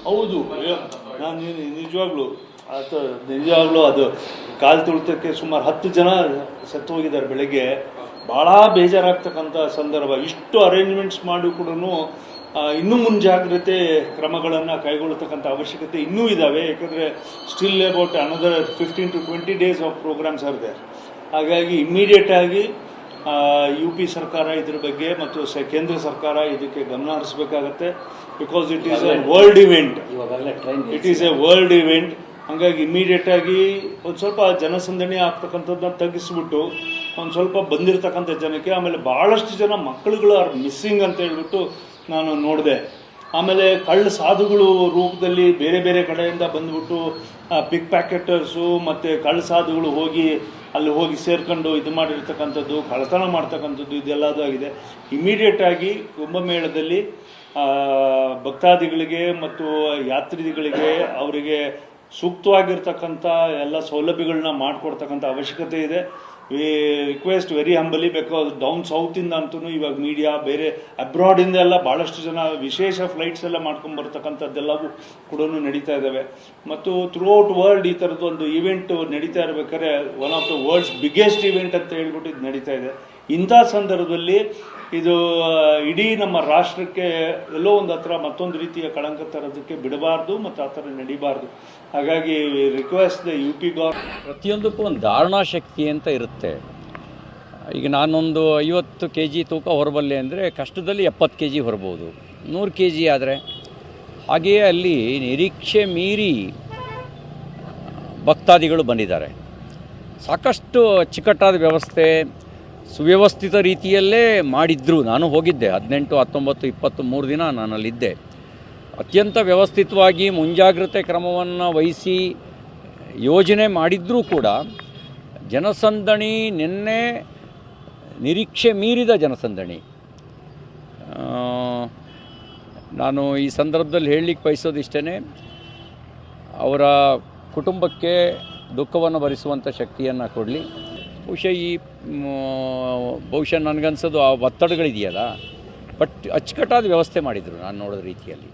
ಹೌದು, ನಾನು ನಿಜವಾಗ್ಲೂ ಅದು ಕಾಲು ತುಳಿತಕ್ಕೆ ಸುಮಾರು 10 ಜನ ಸತ್ತು ಹೋಗಿದ್ದಾರೆ ಬೆಳಗ್ಗೆ. ಭಾಳ ಬೇಜಾರಾಗ್ತಕ್ಕಂಥ ಸಂದರ್ಭ. ಇಷ್ಟು ಅರೇಂಜ್ಮೆಂಟ್ಸ್ ಮಾಡಿ ಕೂಡ ಇನ್ನೂ ಮುಂಜಾಗ್ರತೆ ಕ್ರಮಗಳನ್ನು ಕೈಗೊಳ್ಳತಕ್ಕಂಥ ಅವಶ್ಯಕತೆ ಇನ್ನೂ ಇದ್ದಾವೆ. ಯಾಕಂದರೆ still about another 15 to 20 days of programs are there. ಹಾಗಾಗಿ ಇಮ್ಮಿಡಿಯೇಟಾಗಿ UP ಸರ್ಕಾರ ಇದ್ರ ಬಗ್ಗೆ ಮತ್ತು ಕೇಂದ್ರ ಸರ್ಕಾರ ಇದಕ್ಕೆ ಗಮನ ಹರಿಸಬೇಕಾಗತ್ತೆ. Because it is a world event. It is a world event. ಹಾಗಾಗಿ ಇಮ್ಮಿಡಿಯೇಟಾಗಿ ಒಂದು ಸ್ವಲ್ಪ ಜನಸಂದಣಿ ಆಗ್ತಕ್ಕಂಥದ್ದನ್ನ ತಗ್ಗಿಸ್ಬಿಟ್ಟು ಒಂದು ಸ್ವಲ್ಪ ಬಂದಿರತಕ್ಕಂಥ ಜನಕ್ಕೆ, ಆಮೇಲೆ ಭಾಳಷ್ಟು ಜನ ಮಕ್ಕಳುಗಳು ಆರ್ ಮಿಸ್ಸಿಂಗ್ ಅಂತ ಹೇಳ್ಬಿಟ್ಟು ನಾನು ನೋಡಿದೆ. ಆಮೇಲೆ ಕಳ್ಳ ಸಾಧುಗಳು ರೂಪದಲ್ಲಿ ಬೇರೆ ಬೇರೆ ಕಡೆಯಿಂದ ಬಂದ್ಬಿಟ್ಟು ಪಿಕ್ ಪ್ಯಾಕೆಟರ್ಸು ಮತ್ತು ಕಳ್ಳ ಸಾಧುಗಳು ಅಲ್ಲಿ ಹೋಗಿ ಸೇರ್ಕೊಂಡು ಇದು ಮಾಡಿರ್ತಕ್ಕಂಥದ್ದು, ಕಳ್ಳತನ ಮಾಡ್ತಕ್ಕಂಥದ್ದು ಇದೆಲ್ಲದೂ ಆಗಿದೆ. ಇಮಿಡಿಯೇಟಾಗಿ ಕುಂಭಮೇಳದಲ್ಲಿ ಭಕ್ತಾದಿಗಳಿಗೆ ಮತ್ತು ಯಾತ್ರಿಗಳಿಗೆ ಅವರಿಗೆ ಸೂಕ್ತವಾಗಿರ್ತಕ್ಕಂಥ ಎಲ್ಲ ಸೌಲಭ್ಯಗಳನ್ನ ಮಾಡಿಕೊಡ್ತಕ್ಕಂಥ ಅವಶ್ಯಕತೆ ಇದೆ. We request very humbly, because down ಸೌತಿಂದ ಅಂತೂ ಇವಾಗ ಮೀಡಿಯಾ ಬೇರೆ ಅಬ್ರಾಡಿಂದ ಎಲ್ಲ ಭಾಳಷ್ಟು ಜನ ವಿಶೇಷ ಫ್ಲೈಟ್ಸ್ ಎಲ್ಲ ಮಾಡ್ಕೊಂಬರ್ತಕ್ಕಂಥದ್ದೆಲ್ಲವೂ ಕೂಡ ನಡೀತಾ ಇದ್ದಾವೆ. ಮತ್ತು ಥ್ರೂ ಔಟ್ ವರ್ಲ್ಡ್ ಈ ಥರದ್ದು ಒಂದು ಇವೆಂಟ್ ನಡೀತಾ ಇರಬೇಕಾದ್ರೆ one of the world's biggest event ಅಂತ ಹೇಳ್ಬಿಟ್ಟು ಇದು ನಡೀತಾ ಇದೆ. ಇಂಥ ಸಂದರ್ಭದಲ್ಲಿ ಇದು ಇಡೀ ನಮ್ಮ ರಾಷ್ಟ್ರಕ್ಕೆ ಎಲ್ಲೋ ಒಂದು ಹತ್ರ ಮತ್ತೊಂದು ರೀತಿಯ ಕಳಂಕ ತರೋದಕ್ಕೆ ಬಿಡಬಾರ್ದು ಮತ್ತು ಆ ಥರ ನಡೀಬಾರ್ದು. ಹಾಗಾಗಿ ರಿಕ್ವೆಸ್ಟ್ ದ UP ಗೌರ್ಮೆಂಟ್. ಪ್ರತಿಯೊಂದಕ್ಕೂ ಒಂದು ಧಾರಣಾ ಶಕ್ತಿ ಅಂತ ಇರುತ್ತೆ. ಈಗ ನಾನೊಂದು 50 kg ತೂಕ ಹೊರಬಲ್ಲೆ ಅಂದರೆ ಕಷ್ಟದಲ್ಲಿ 70 kg ಹೊರಬೋದು, 100 kg ಆದರೆ. ಹಾಗೆಯೇ ಅಲ್ಲಿ ನಿರೀಕ್ಷೆ ಮೀರಿ ಭಕ್ತಾದಿಗಳು ಬಂದಿದ್ದಾರೆ. ಸಾಕಷ್ಟು ಅಚ್ಚುಕಟ್ಟಾದ ವ್ಯವಸ್ಥೆ, ಸುವ್ಯವಸ್ಥಿತ ರೀತಿಯಲ್ಲೇ ಮಾಡಿದ್ರು. ನಾನು ಹೋಗಿದ್ದೆ 18, 19, 23 ದಿನ ನಾನಲ್ಲಿದ್ದೆ. ಅತ್ಯಂತ ವ್ಯವಸ್ಥಿತವಾಗಿ ಮುಂಜಾಗ್ರತೆ ಕ್ರಮವನ್ನು ವಹಿಸಿ ಯೋಜನೆ ಮಾಡಿದ್ರೂ ಕೂಡ ಜನಸಂದಣಿ ನಿನ್ನೆ ನಿರೀಕ್ಷೆ ಮೀರಿದ ಜನಸಂದಣಿ. ನಾನು ಈ ಸಂದರ್ಭದಲ್ಲಿ ಹೇಳಲಿಕ್ಕೆ ಬಯಸೋದಿಷ್ಟೇ, ಅವರ ಕುಟುಂಬಕ್ಕೆ ದುಃಖವನ್ನು ಭರಿಸುವಂಥ ಶಕ್ತಿಯನ್ನು ಕೊಡಲಿ. ಬಹುಶಃ ನನಗನ್ಸೋದು ಆ ಒತ್ತಡಗಳಿದೆಯಲ್ಲ, ಬಟ್ ಅಚ್ಚುಕಟ್ಟಾದ ವ್ಯವಸ್ಥೆ ಮಾಡಿದರು ನಾನು ನೋಡೋ ರೀತಿಯಲ್ಲಿ.